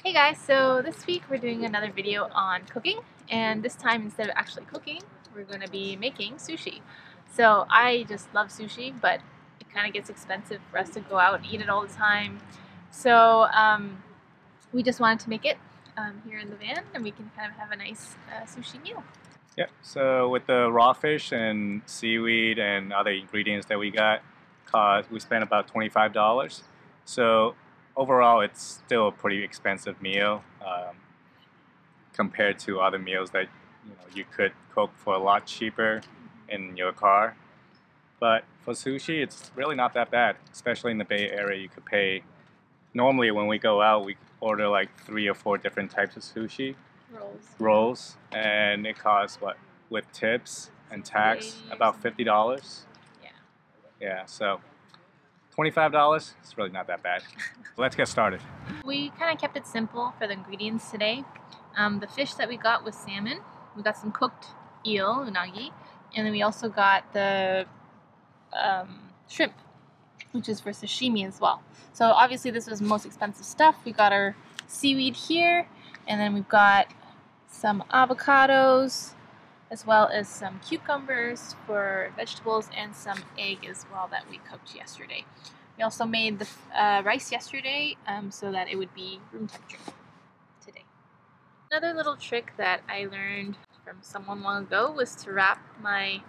Hey guys, so this week we're doing another video on cooking, and this time instead of actually cooking, we're going to be making sushi. So I just love sushi, but it kind of gets expensive for us to go out and eat it all the time. So we just wanted to make it here in the van, and we can kind of have a nice sushi meal. Yep, so with the raw fish and seaweed and other ingredients that we got, we spent about $25. So overall, it's still a pretty expensive meal compared to other meals that you could cook for a lot cheaper in your car. But for sushi, it's really not that bad, especially in the Bay Area. You could pay, normally when we go out, we order like 3 or 4 different types of sushi. Rolls, and it costs what, with tips and tax, about $50. Yeah, so $25, it's really not that bad. Let's get started. We kind of kept it simple for the ingredients today. The fish that we got was salmon. We got some cooked eel, unagi, and then we also got the shrimp, which is for sashimi as well. So obviously this was the most expensive stuff. We got our seaweed here, and then we've got some avocados, as well as some cucumbers for vegetables, and some egg as well that we cooked yesterday. We also made the rice yesterday so that it would be room temperature today. Another little trick that I learned from someone long ago was to wrap my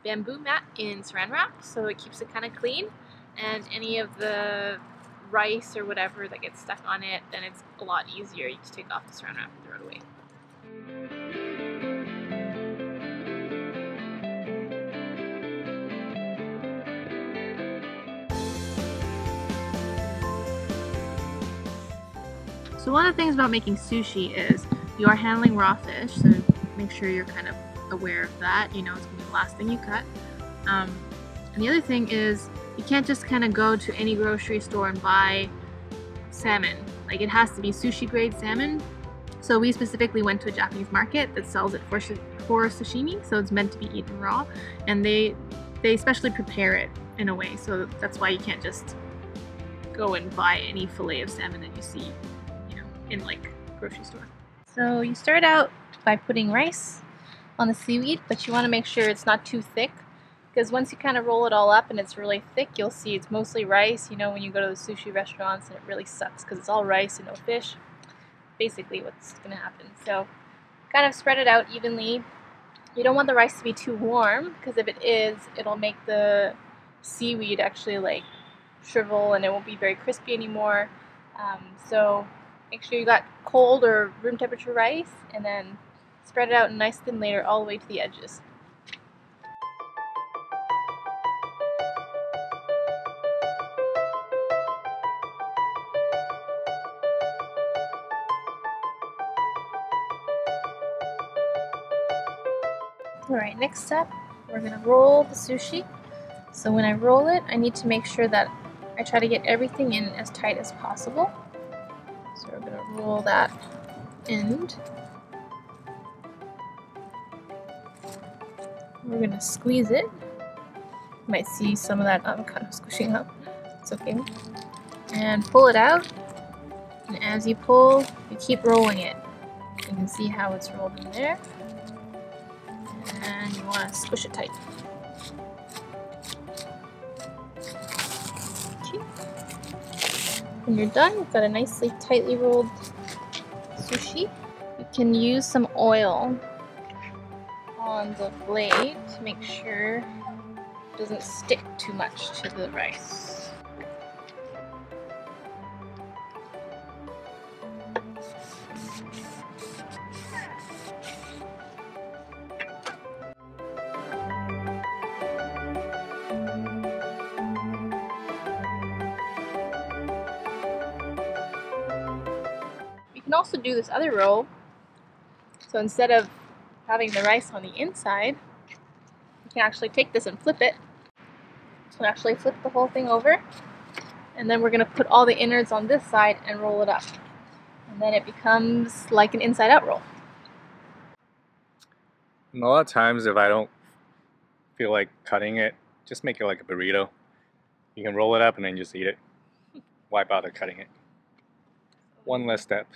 bamboo mat in saran wrap so it keeps it kind of clean, and any of the rice or whatever that gets stuck on it, then it's a lot easier. You just take off the saran wrap and throw it away. So one of the things about making sushi is you are handling raw fish, so make sure you're kind of aware of that. You know it's going to be the last thing you cut. And the other thing is you can't just kind of go to any grocery store and buy salmon. Like, it has to be sushi grade salmon. So we specifically went to a Japanese market that sells it for sashimi, so it's meant to be eaten raw, and they especially prepare it in a way, so that's why you can't just go and buy any fillet of salmon that you see, in like grocery store. So you start out by putting rice on the seaweed, but you want to make sure it's not too thick, because once you kind of roll it all up and it's really thick, you'll see it's mostly rice. You know, when you go to the sushi restaurants and it really sucks because it's all rice and no fish. Basically what's going to happen. So kind of spread it out evenly. You don't want the rice to be too warm, because if it is, it'll make the seaweed actually like shrivel and it won't be very crispy anymore. So make sure you got cold or room temperature rice, and then spread it out in a nice thin layer all the way to the edges. Alright, next step, we're going to roll the sushi. So when I roll it, I need to make sure that I try to get everything in as tight as possible. So we're going to roll that end. We're going to squeeze it. You might see some of that avocado squishing up. It's okay. And pull it out. And as you pull, you keep rolling it. You can see how it's rolled in there. And you want to squish it tight. Okay. When you're done, you've got a nicely tightly rolled sushi. You can use some oil on the blade to make sure it doesn't stick too much to the rice. You can also do this other roll. So instead of having the rice on the inside, you can actually take this and flip it. So actually flip the whole thing over, and then we're going to put all the innards on this side and roll it up. And then it becomes like an inside out roll. And a lot of times if I don't feel like cutting it, just make it like a burrito. You can roll it up and then just eat it. Why bother cutting it? One less step.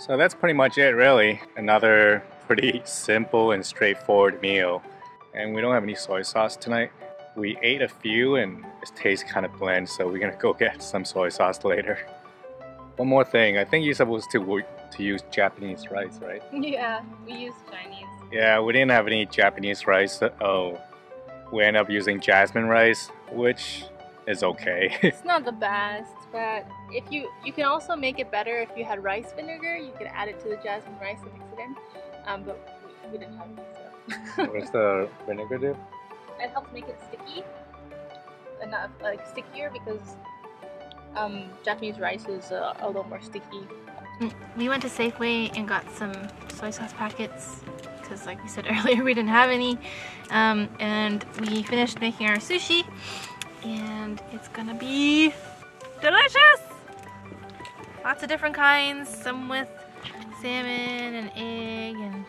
So that's pretty much it, really. Another pretty simple and straightforward meal. And we don't have any soy sauce tonight. We ate a few and it tastes kind of bland, so we're gonna go get some soy sauce later. One more thing, I think you're supposed to use Japanese rice, right? Yeah, we use Chinese. Yeah, we didn't have any Japanese rice. Oh, we ended up using jasmine rice, which is okay. It's not the best, but if you can also make it better if you had rice vinegar. You could add it to the jasmine rice and mix it in. But we didn't have any, so. What's the vinegar do? It helps make it sticky, enough like stickier because Japanese rice is a little more sticky. We went to Safeway and got some soy sauce packets because, like we said earlier, we didn't have any. And we finished making our sushi, and it's gonna be delicious! Lots of different kinds, some with salmon and egg and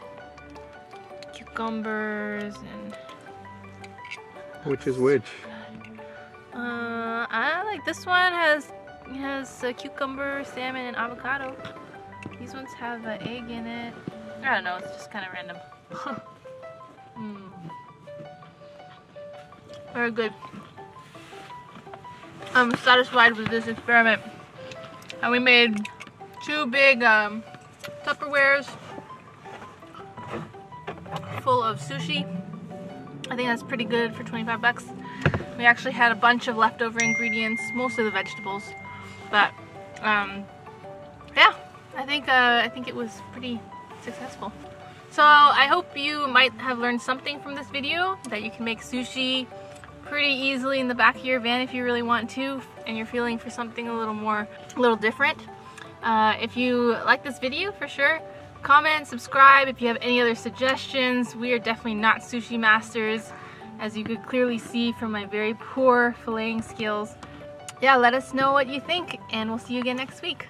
cucumbers and... Which is which? I like this one has cucumber, salmon, and avocado. These ones have an egg in it. I don't know, it's just kind of random. Very good. I'm satisfied with this experiment. And we made 2 big Tupperwares full of sushi. I think that's pretty good for 25 bucks. We actually had a bunch of leftover ingredients, most of the vegetables, but yeah, I think it was pretty successful. So I hope you might have learned something from this video, that you can make sushi pretty easily in the back of your van if you really want to, and you're feeling for something a little different. If you like this video, for sure, comment, subscribe. If you have any other suggestions, we are definitely not sushi masters, as you could clearly see from my very poor filleting skills. Yeah, let us know what you think, and we'll see you again next week.